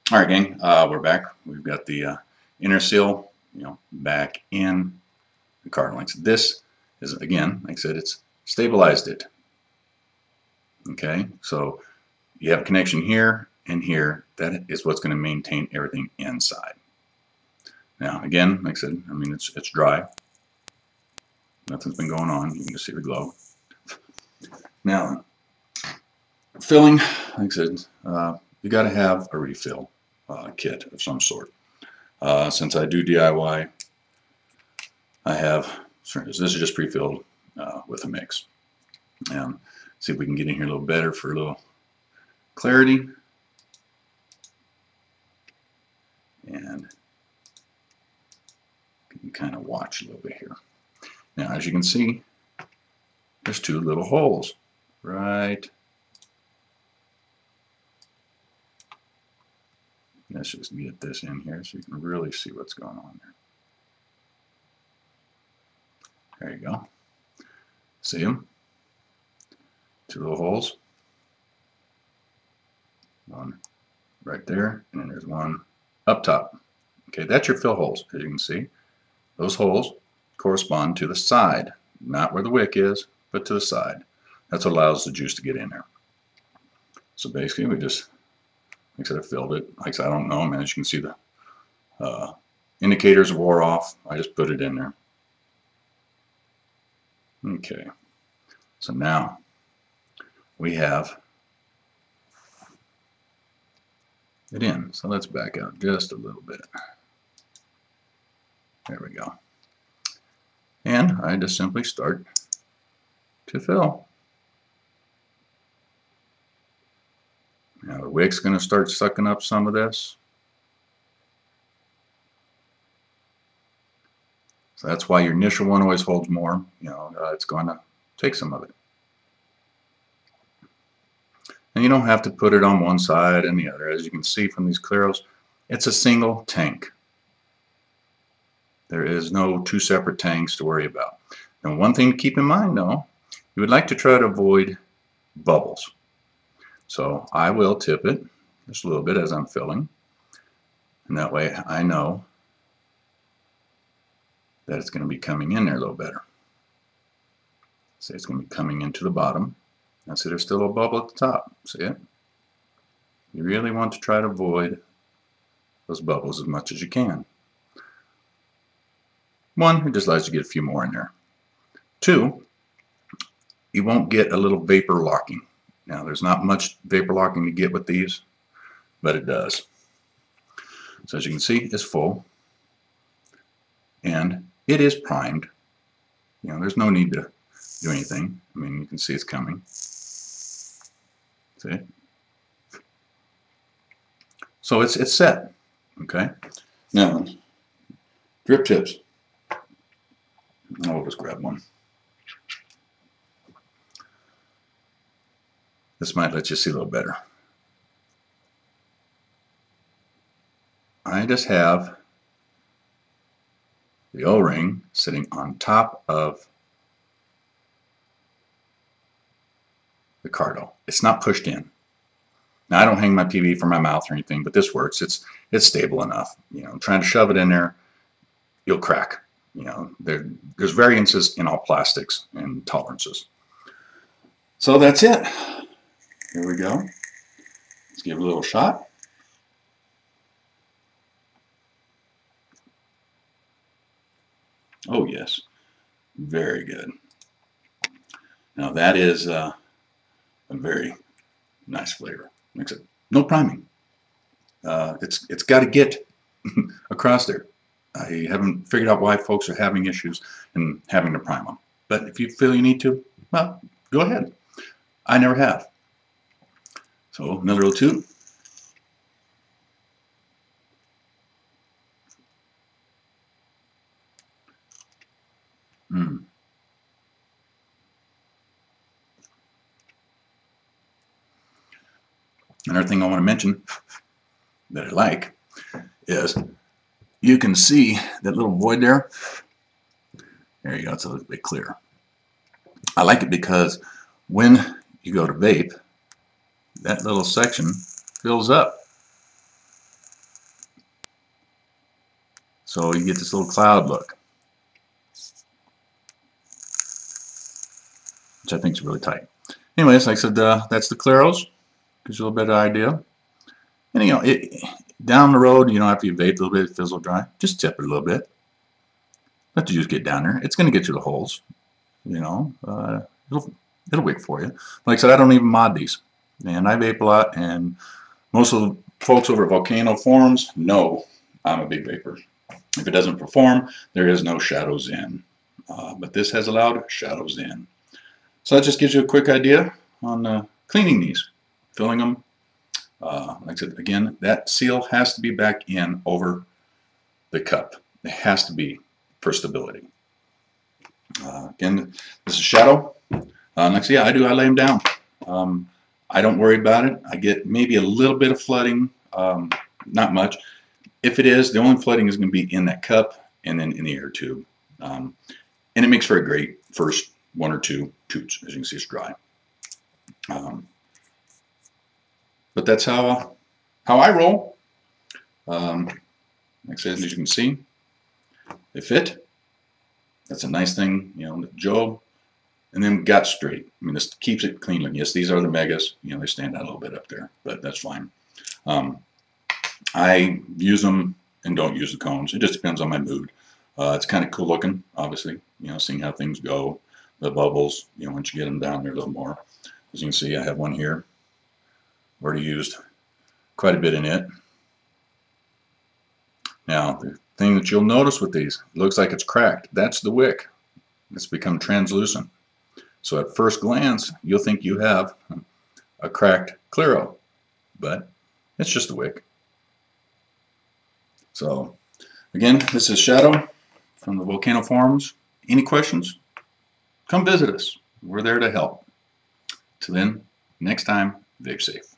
All right, gang, we're back. We've got the inner seal, back in the card links. This is, again, like I said, it's stabilized it. Okay, so you have a connection here and here. That is what's going to maintain everything inside. Now, again, like I said, I mean, it's dry. Nothing's been going on. You can just see the glow. Now, filling, like I said, you got to have a refill kit of some sort. Since I do DIY, I have, this is just pre-filled with a mix. And see if we can get in here a little better for a little clarity. And you can kind of watch a little bit here. Now, as you can see, there's two little holes, right? Let's just get this in here so you can really see what's going on there. There you go. See them? Two little holes. One right there, and then there's one up top. Okay, that's your fill holes, as you can see. Those holes correspond to the side, not where the wick is, but to the side. That's what allows the juice to get in there. So basically, we just, like I said, I filled it. Like I said, I don't know, man. As you can see, the indicators wore off. I just put it in there. Okay, so now we have it in. So let's back out just a little bit. There we go. And I just simply start to fill. Now the wick's going to start sucking up some of this. So that's why your initial one always holds more. It's going to take some of it. And you don't have to put it on one side and the other. As you can see from these Clearos, it's a single tank. There is no two separate tanks to worry about. And one thing to keep in mind, though, you would like to try to avoid bubbles. So I will tip it just a little bit as I'm filling. And that way I know that it's going to be coming in there a little better. See, it's going to be coming into the bottom. Now see, there's still a bubble at the top. See it? You really want to try to avoid those bubbles as much as you can. One, it just allows you to get a few more in there. Two, you won't get a little vapor locking. Now, there's not much vapor locking to get with these, but it does. So as you can see, it's full. And it is primed. There's no need to do anything. I mean, you can see it's coming. See? So it's set. Okay? Now, drip tips. I'll just grab one. This might let you see a little better. I just have the O-ring sitting on top of the cardo. It's not pushed in. Now I don't hang my PV from my mouth or anything, but this works. It's stable enough. Trying to shove it in there, you'll crack. There's variances in all plastics and tolerances. So that's it. Here we go. Let's give it a little shot. Oh yes, very good. Now that is a very nice flavor. Makes it no priming. It's got to get across there. I haven't figured out why folks are having issues and having to prime them. But if you feel you need to, well, go ahead. I never have. So another little tube. Another thing I want to mention that I like is you can see that little void there. There you go, it's a little bit clearer. I like it because when you go to vape, that little section fills up. So you get this little cloud look, which I think is really tight. Anyways, like I said, that's the Clearos. Gives you a little bit of idea. And you know, down the road, you know, after you vape a little bit, it feels a little dry. Just tip it a little bit. Let the juice get down there. It's going to get you the holes. You know, it'll work for you. Like I said, I don't even mod these, and I vape a lot. And most of the folks over at Volcano forums know I'm a big vapor. If it doesn't perform, there is no shadows in. But this has allowed shadows in. So that just gives you a quick idea on cleaning these, filling them. Like I said, again, that seal has to be back in over the cup. It has to be for stability. Again, this is shadow. Like I said, yeah, I lay them down. I don't worry about it. I get maybe a little bit of flooding, not much. If it is, the only flooding is going to be in that cup and then in the air tube. And it makes for a great first 1 or 2 toots. As you can see, it's dry. But that's how I roll. Like I said, as you can see, they fit. That's a nice thing, you know, Joe. And then got straight. I mean, this keeps it clean. Yes, these are the megas. You know, they stand out a little bit up there, but that's fine. I use them and don't use the cones. It just depends on my mood. It's kind of cool looking, obviously. You know, seeing how things go. The bubbles, you know, once you get them down there a little more. As you can see, I have one here. Already used quite a bit in it. Now, the thing that you'll notice with these, it looks like it's cracked. That's the wick. It's become translucent. So at first glance, you'll think you have a cracked Clearo, but it's just the wick. So, again, this is Shadow from the Volcano forums. Any questions? Come visit us. We're there to help. Till then, next time, vape safe.